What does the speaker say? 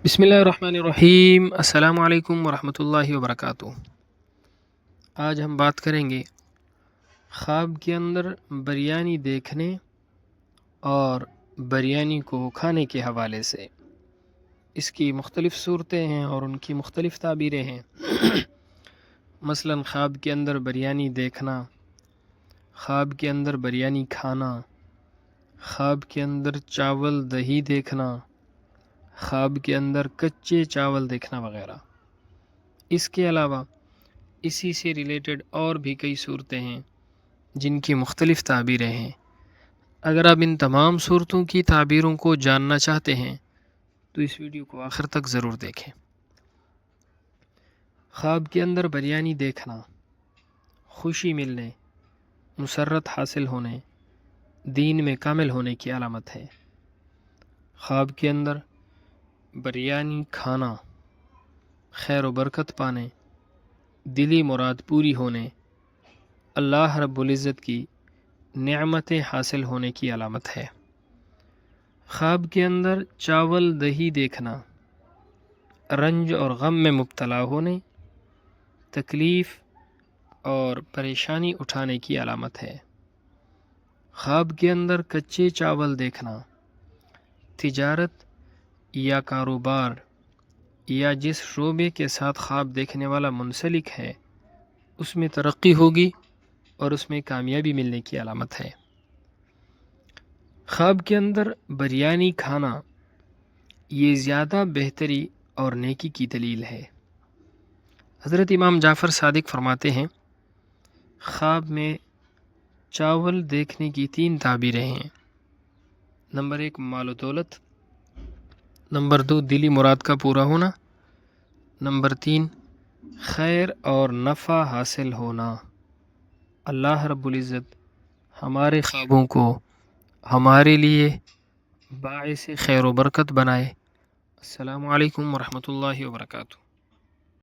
بسم اللہ الرحمن الرحیم، السلام علیکم ورحمۃ اللہ وبرکاتہ۔ آج ہم بات کریں گے خواب کے اندر بریانی دیکھنے اور بریانی کو کھانے کے حوالے سے۔ اس کی مختلف صورتیں ہیں اور ان کی مختلف تعبیریں ہیں۔ مثلاً خواب کے اندر بریانی دیکھنا، خواب کے اندر بریانی کھانا، خواب کے اندر چاول دہی دیکھنا، خواب کے اندر کچے چاول دیکھنا وغیرہ۔ اس کے علاوہ اسی سے ریلیٹڈ اور بھی کئی صورتیں ہیں جن کی مختلف تعبیریں ہیں۔ اگر آپ ان تمام صورتوں کی تعبیروں کو جاننا چاہتے ہیں تو اس ویڈیو کو آخر تک ضرور دیکھیں۔ خواب کے اندر بریانی دیکھنا خوشی ملنے، مسرت حاصل ہونے، دین میں کامل ہونے کی علامت ہے۔ خواب کے اندر بریانی کھانا، خیر و برکت پانے، دلی مراد پوری ہونے، اللہ رب العزت کی نعمتیں حاصل ہونے کی علامت ہے۔ خواب کے اندر چاول دہی دیکھنا رنج اور غم میں مبتلا ہونے، تکلیف اور پریشانی اٹھانے کی علامت ہے۔ خواب کے اندر کچے چاول دیکھنا تجارت یا کاروبار یا جس شعبے کے ساتھ خواب دیکھنے والا منسلک ہے اس میں ترقی ہوگی اور اس میں کامیابی ملنے کی علامت ہے۔ خواب کے اندر بریانی کھانا یہ زیادہ بہتری اور نیکی کی دلیل ہے۔ حضرت امام جعفر صادق فرماتے ہیں، خواب میں چاول دیکھنے کی 3 تعبیریں ہیں۔ نمبر 1 مال و دولت، نمبر 2 دلی مراد کا پورا ہونا، نمبر 3 خیر اور نفع حاصل ہونا۔ اللہ رب العزت ہمارے خوابوں کو ہمارے لیے باعث خیر و برکت بنائے۔ السلام علیکم ورحمۃ اللہ وبرکاتہ۔